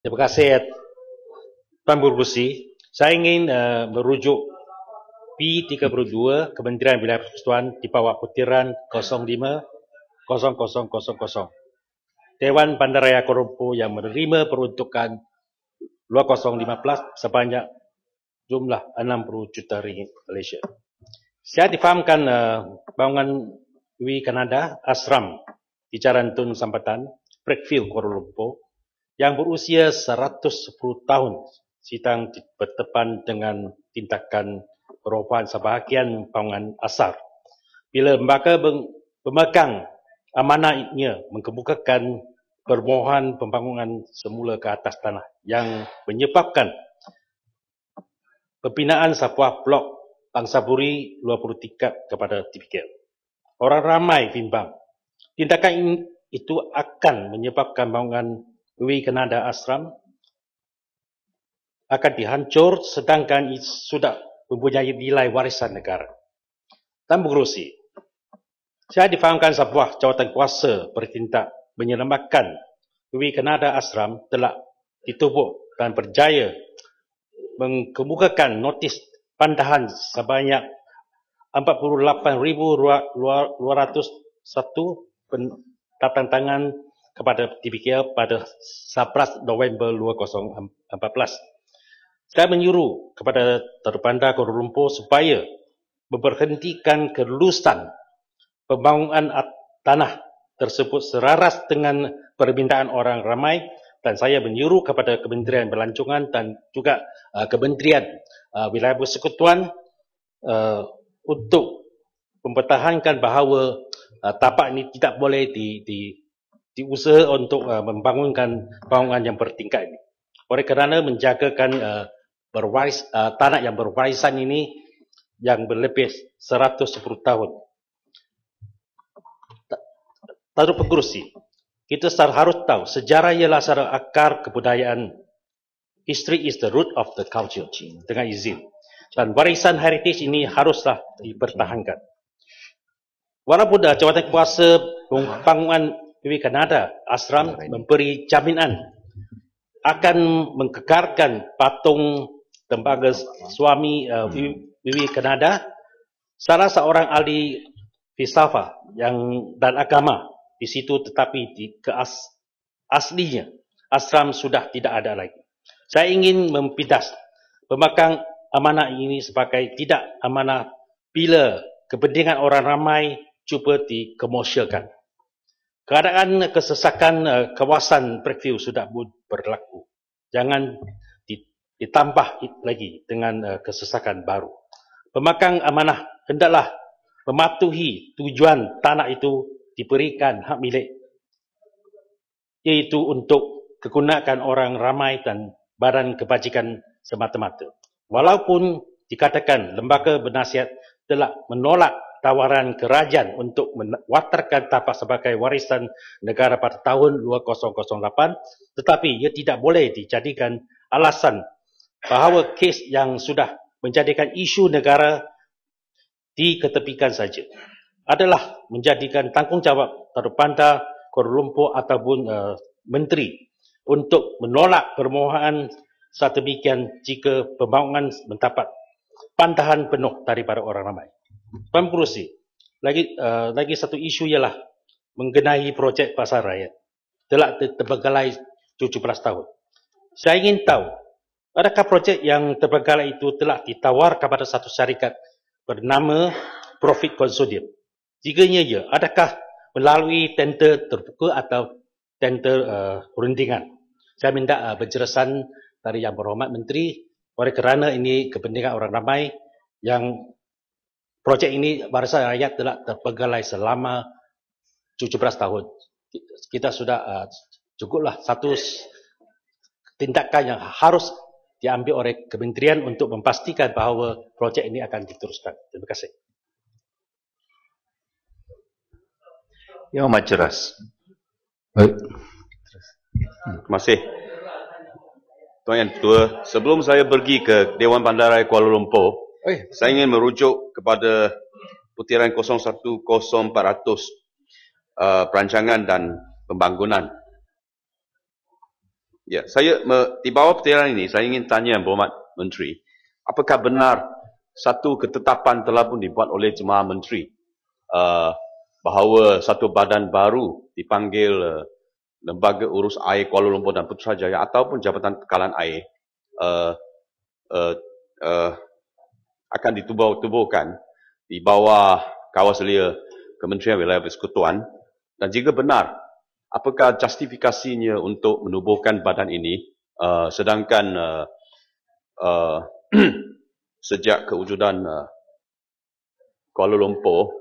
Terima kasih, Tuan Burbusi. Saya ingin merujuk P32 Kementerian Wilayah Persekutuan di bawah putiran 05-0000. Dewan Bandaraya Kuala Lumpur yang menerima peruntukan 2015 sebanyak jumlah 60 juta ringgit Malaysia. Saya difahamkan bangunan UI Kanada Asram di Jalan Tun Sampatan, Brickfield, Kuala Lumpur yang berusia 110 tahun sedang berdepan dengan tindakan perubahan sebahagian bangunan asar. Bila lembaga pemegang amanahnya mengemukakan permohonan pembangunan semula ke atas tanah yang menyebabkan pembinaan sebuah blok Bangsaburi 20 tingkat kepada TPKL. Orang ramai bimbang. Tindakan itu akan menyebabkan bangunan UI Kanada Asram akan dihancur sedangkan sudah mempunyai nilai warisan negara. Tan Pengerusi, saya difahamkan sebuah jawatan kuasa bertindak menyelamatkan UI Kanada Asram telah ditubuh dan berjaya mengemukakan notis pandahan sebanyak 48,201 tangan kepada TPKL pada 11 November 2014. Saya menyuruh kepada Terbandar Kuala Lumpur supaya memberhentikan kelulusan pembangunan tanah tersebut selaras dengan permintaan orang ramai, dan saya menyuruh kepada Kementerian Pelancongan dan juga Kementerian Wilayah Persekutuan untuk mempertahankan bahawa tapak ini tidak boleh diusaha untuk membangunkan bangunan yang bertingkat ini. Oleh kerana menjagakan tanah yang berwarisan ini yang berlebih 110 tahun. Tuan Pengerusi, kita harus tahu sejarah ialah sejarah akar kebudayaan. History is the root of the culture. Dengan izin. Dan warisan heritage ini haruslah dipertahankan. Walaupun jawatan kuasa pembangunan UI Kanada Asram memberi jaminan akan mengkekalkan patung tembaga suami UI Kanada, salah seorang ahli filsafat dan agama di situ, tetapi aslinya Asram sudah tidak ada lagi. Saya ingin mempidas pemegang amanah ini sebagai tidak amanah bila kepentingan orang ramai cuba dikomersialkan. Keadaan kesesakan kawasan Brickfield sudah berlaku. Jangan ditambah lagi dengan kesesakan baru. Pemegang amanah hendaklah mematuhi tujuan tanah itu diberikan hak milik, iaitu untuk kegunaan orang ramai dan badan kebajikan semata-mata. Walaupun dikatakan lembaga bernasihat telah menolak tawaran kerajaan untuk mewatarkan tapak sebagai warisan negara pada tahun 2008, tetapi ia tidak boleh dijadikan alasan bahawa kes yang sudah menjadikan isu negara diketepikan saja. Adalah menjadikan tanggungjawab Terbandar Kuala Lumpur ataupun menteri untuk menolak permohonan sedemikian jika pembangunan mendapat pandangan penuh daripada orang ramai. Tuan Pengerusi, lagi satu isu ialah mengenai projek Pasar Rakyat. Telah terbengkalai 17 tahun. Saya ingin tahu, adakah projek yang terbengkalai itu telah ditawar kepada satu syarikat bernama Profit Consortium? Jikanya ya, adakah melalui tender terbuka atau tender perundingan? Saya minta penjelasan dari Yang Berhormat Menteri, oleh kerana ini kepentingan orang ramai yang projek ini Barisan Rakyat telah terbengkalai selama 17 tahun. Kita sudah cukuplah satu tindakan yang harus diambil oleh kementerian untuk memastikan bahawa projek ini akan diteruskan. Terima kasih. Yang amat jelas. Baik. Terima kasih. Tuan Yang Ketua, sebelum saya pergi ke Dewan Bandaraya Kuala Lumpur, saya ingin merujuk kepada putiran 010400 perancangan dan pembangunan Ya, di bawah petiran ini saya ingin tanya Yang Berhormat Menteri, apakah benar satu ketetapan telah pun dibuat oleh Jemaah Menteri bahawa satu badan baru dipanggil Lembaga Urus Air Kuala Lumpur dan Putrajaya ataupun Jabatan Bekalan Air akan ditubuhkan di bawah Kawaselia Kementerian Wilayah Persekutuan, dan jika benar, apakah justifikasinya untuk menubuhkan badan ini sedangkan sejak kewujudan Kuala Lumpur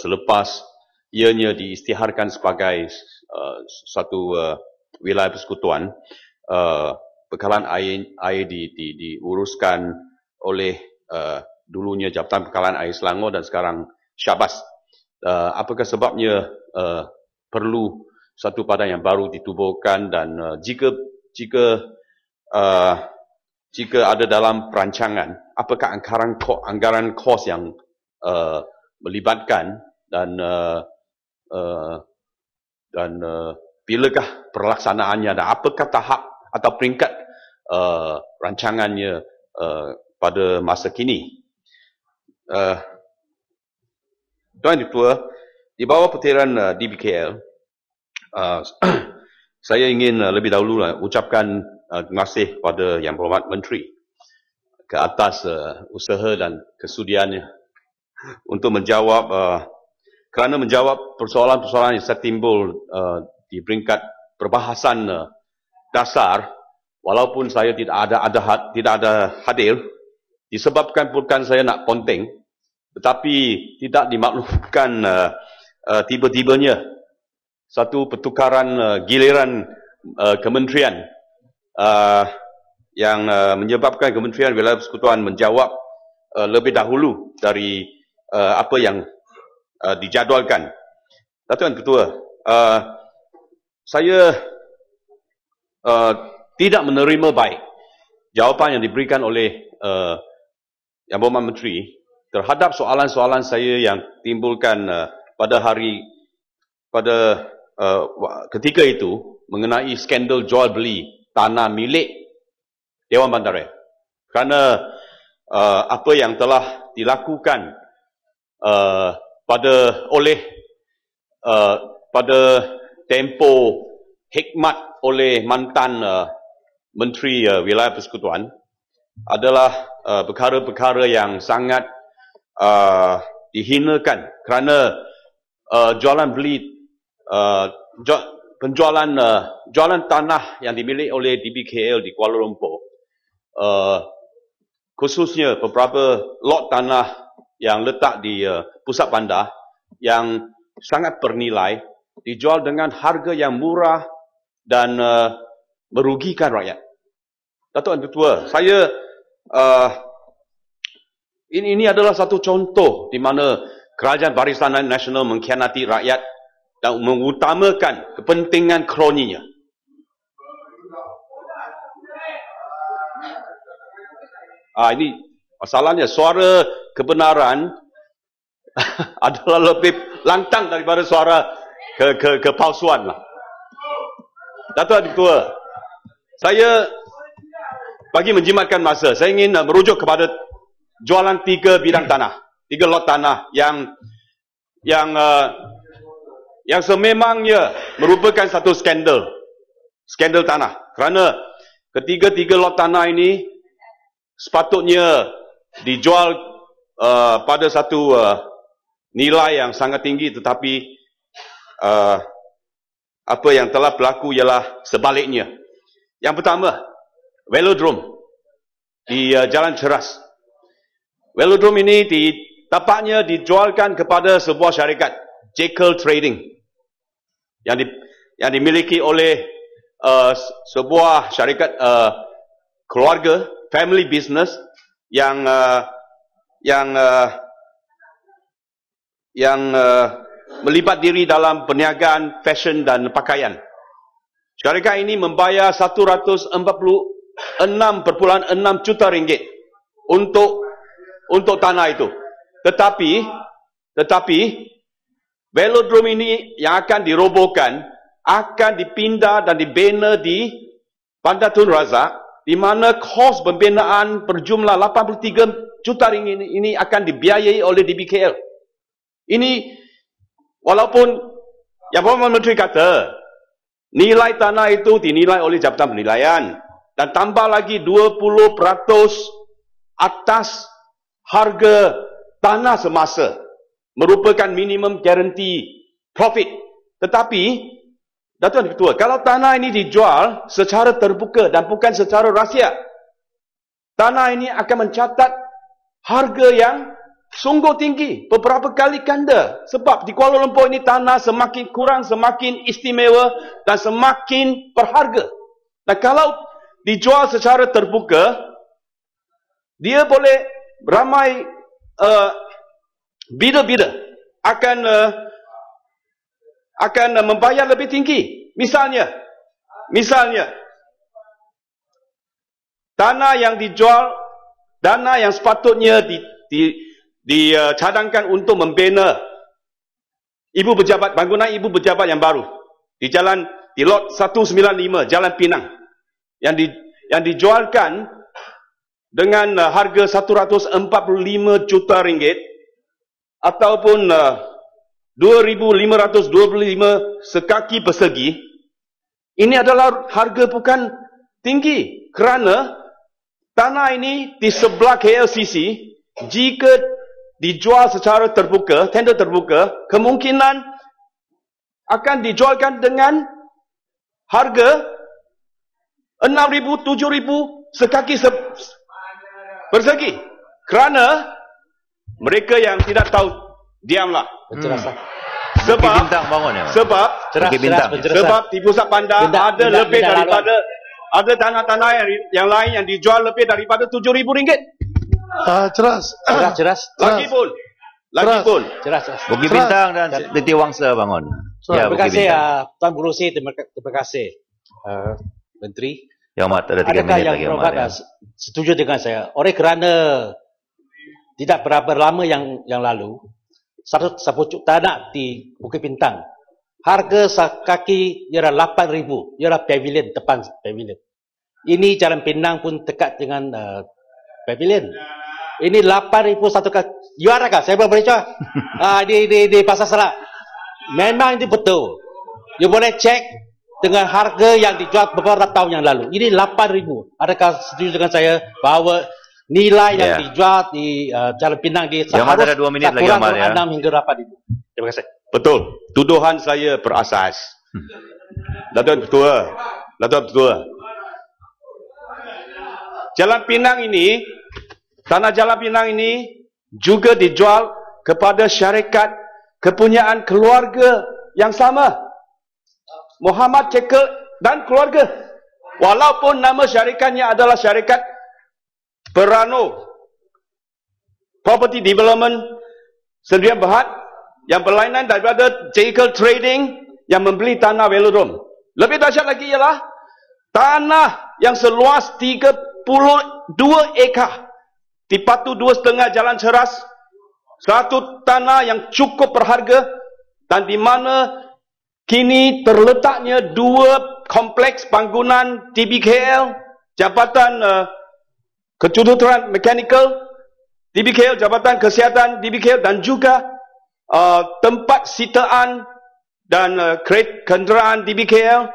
selepas ianya diisytiharkan sebagai satu wilayah persekutuan, bekalan air diuruskan oleh dulunya Jabatan Bekalan Air Selangor dan sekarang Syabas. Apakah sebabnya perlu satu badan yang baru ditubuhkan, dan jika ada dalam perancangan, apakah anggaran kos yang melibatkan dan bilakah perlaksanaannya, dan apakah tahap atau peringkat rancangannya pada masa kini. Tuan Ketua, di bawah petiran DBKL, saya ingin lebih dahulu ucapkan terima kasih kepada Yang Berhormat Menteri ke atas usaha dan kesudiannya untuk menjawab persoalan-persoalan yang timbul di peringkat perbahasan dasar, walaupun saya tidak ada hadir disebabkan bukan saya nak ponteng, tetapi tidak dimaklumkan tiba-tibanya satu pertukaran giliran kementerian yang menyebabkan Kementerian Wilayah Persekutuan menjawab lebih dahulu dari apa yang dijadualkan. Tuan Ketua, saya tidak menerima baik jawapan yang diberikan oleh Yang Berhormat Menteri terhadap soalan-soalan saya yang timbulkan ketika itu mengenai skandal jual beli tanah milik Dewan Bandaraya. Kerana apa yang telah dilakukan pada tempoh hikmat oleh mantan Menteri Wilayah Persekutuan adalah perkara-perkara yang sangat dihinakan, kerana jualan tanah yang dimiliki oleh DBKL di Kuala Lumpur, khususnya beberapa lot tanah yang letak di pusat bandar yang sangat bernilai, dijual dengan harga yang murah dan merugikan rakyat. Tuan Ketua, ini adalah satu contoh di mana Kerajaan Barisan Nasional mengkhianati rakyat dan mengutamakan kepentingan kroninya. Ini masalahnya, suara kebenaran adalah lebih lantang daripada suara kepalsuan. Tuan Ketua, saya bagi menjimatkan masa, saya ingin merujuk kepada jualan 3 bidang tanah, 3 lot tanah yang sememangnya merupakan satu skandal tanah. Kerana ketiga-tiga lot tanah ini sepatutnya dijual pada satu nilai yang sangat tinggi, tetapi apa yang telah berlaku ialah sebaliknya. Yang pertama, velodrome di Jalan Ceras. Velodrome ini tampaknya dijualkan kepada sebuah syarikat, Jekyll Trading, yang dimiliki oleh sebuah syarikat keluarga, family business yang melibat diri dalam perniagaan fashion dan pakaian. Syarikat ini membayar 146.6 juta ringgit untuk tanah itu. Tetapi velodrome ini yang akan dirobohkan akan dipindah dan dibina di Bandar Tun Razak, di mana kos pembinaan berjumlah 83 juta ringgit ini akan dibiayai oleh DBKL. Ini walaupun yang Perdana Menteri kata nilai tanah itu dinilai oleh Jabatan Penilaian dan tambah lagi 20% atas harga tanah semasa merupakan minimum guarantee profit. Tetapi Datuk Ketua, kalau tanah ini dijual secara terbuka dan bukan secara rahsia, tanah ini akan mencatat harga yang sungguh tinggi, beberapa kali ganda. Sebab di Kuala Lumpur ini tanah semakin kurang, semakin istimewa dan semakin berharga. Dan kalau dijual secara terbuka, dia boleh ramai bidder-bidder akan membayar lebih tinggi. Misalnya, tanah yang dijual, dana yang sepatutnya dicadangkan untuk membina bangunan ibu pejabat yang baru di lot 195 Jalan Pinang yang dijualkan dengan harga 145 juta ringgit ataupun 2,525 sekaki persegi. Ini adalah harga bukan tinggi kerana tanah ini di sebelah KLCC jika dijual secara terbuka, tender terbuka, kemungkinan akan dijualkan dengan harga 6,000, 7,000 sekaki persegi. Kerana mereka yang tidak tahu, diamlah. Sebab di pusat bandar ada lebih daripada ada tanah-tanah yang lain yang dijual lebih daripada 7,000 ringgit. Ceras. Lagipun. Bukit Bintang dan Titi Wangsa bangun. Terima kasih Tuan Burusi, terima kasih Menteri. Yang Mat, ada 3 minit lagi. Adakah setuju dengan saya? Oleh kerana tidak berapa lama yang lalu, satu pucuk tanah di Bukit Bintang, harga sekaki ialah 8,000, ialah pavilion, depan pavilion. Ini Jalan Pinang pun dekat dengan pavilion. Ini 8,000 satu kaki. You adakah? Saya boleh cakap di Pasar Serak. Memang ini betul. You boleh cek dengan harga yang dijual beberapa tahun yang lalu. Ini 8,000. Adakah setuju dengan saya bahawa nilai yang dijual di Jalan Pinang di seharusnya kurang 6 hingga 8,000. Terima kasih. Betul. Tuduhan saya berasas. Datuk Ketua. Jalan Pinang ini, tanah Jalan Pinang ini juga dijual kepada syarikat kepunyaan keluarga yang sama. Muhammad Cekel dan keluarga. Walaupun nama syarikatnya adalah syarikat Perano Property Development Sdn Bhd yang berlainan daripada Cekel Trading yang membeli tanah velodrome. Lebih dahsyat lagi ialah tanah yang seluas 32 ekar di Patu 2,5 Jalan Ceras, satu tanah yang cukup berharga dan di mana kini terletaknya 2 kompleks bangunan DBKL, Jabatan Kejuruteraan Mekanikal DBKL, Jabatan Kesihatan DBKL dan juga tempat sitaan dan kenderaan DBKL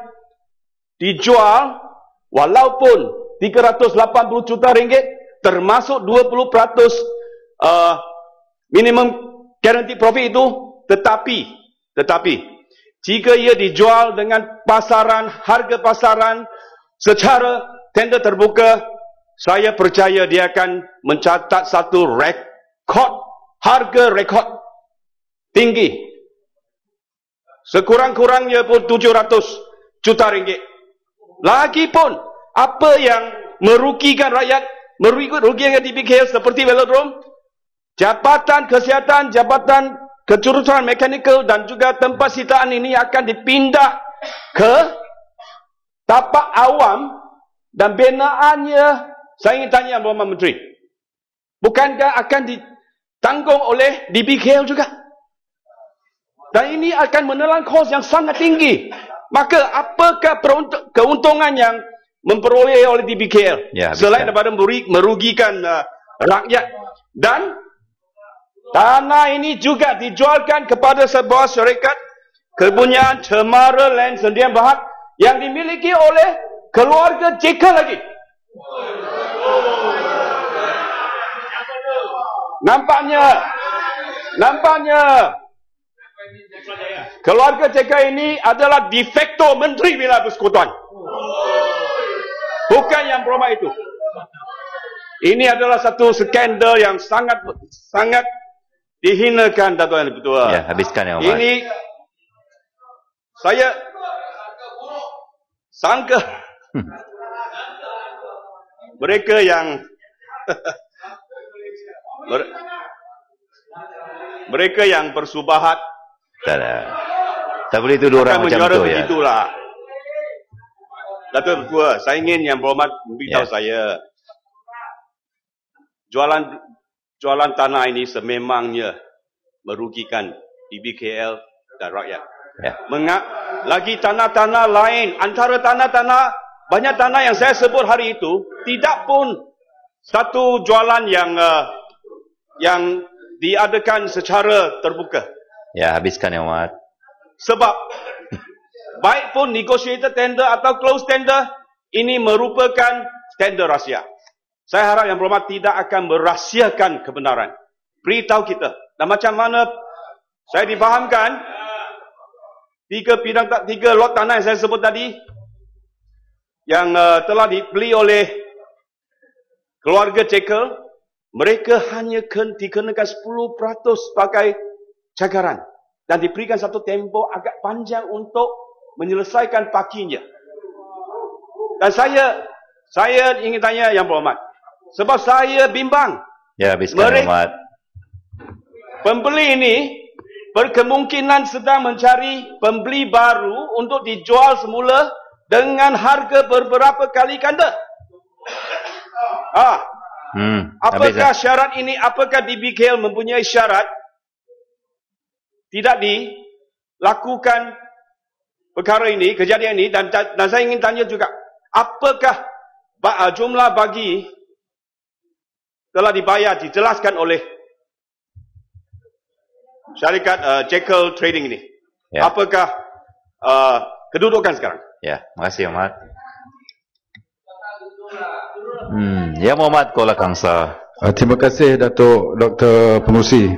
dijual walaupun 380 juta ringgit termasuk 20% minimum guarantee profit itu, tetapi jika ia dijual dengan harga pasaran secara tender terbuka, saya percaya dia akan mencatat satu harga rekod tinggi. Sekurang-kurangnya pun 700 juta ringgit. Lagipun, apa yang merugikan rakyat, merugikan DBKL seperti velodrome, Jabatan Kesihatan, Jabatan Kejuruteraan Mekanikal dan juga tempat sitaan ini akan dipindah ke tapak awam dan binaannya, saya ingin tanya Bapak Menteri, bukankah akan ditanggung oleh DBKL juga? Dan ini akan menelan kos yang sangat tinggi. Maka apakah keuntungan memperoleh oleh DBKL. Ya, selain daripada merugikan rakyat. Dan tanah ini juga dijualkan kepada sebuah syarikat kepunyaan Cemara Land Sdn Bhd yang dimiliki oleh keluarga Jekyll lagi. Nampaknya keluarga Jekyll ini adalah de facto Menteri Wilayah Persekutuan. Bukan yang berumah itu. Ini adalah satu skandal yang sangat dihinakan, Dato' Yang Ketua. Ya, habiskan ya, Umar. Ini saya sangka mereka yang mereka yang bersubahat tak boleh tuduh orang macam tu ya. Begitulah. Dato' Ketua, saya ingin yang berhormat memberitahu saya, jualan tanah ini sememangnya merugikan DBKL dan rakyat. Ya. Lagi tanah-tanah lain, antara tanah-tanah, banyak tanah yang saya sebut hari itu, tidak pun satu jualan yang diadakan secara terbuka. Ya, habiskan ya, Umar. Sebab baik pun negotiated tender atau closed tender, ini merupakan tender rahsia. Saya harap yang berhormat tidak akan merahsiakan kebenaran. Beritahu kita. Dan macam mana saya difahamkan, tiga lot tanah yang saya sebut tadi, yang telah dibeli oleh keluarga Jekyll, mereka hanya dikenakan 10% sebagai cagaran. Dan diberikan satu tempoh agak panjang untuk menyelesaikan pakinya. Dan saya ingin tanya yang berhormat, sebab saya bimbang. Ya, habiskan Umar. Pembeli ini berkemungkinan sedang mencari pembeli baru untuk dijual semula dengan harga beberapa kali ganda. Apakah syarat ini, apakah DBKL mempunyai syarat tidak dilakukan perkara ini, kejadian ini, dan saya ingin tanya juga, apakah jumlah bagi telah dibayar, dijelaskan oleh syarikat Jekyll Trading ini? Ya. Apakah kedudukan sekarang? Ya, makasih Muhammad. Ya Muhammad Kuala Kangsar. Terima kasih Datuk Dr. Pengerusi.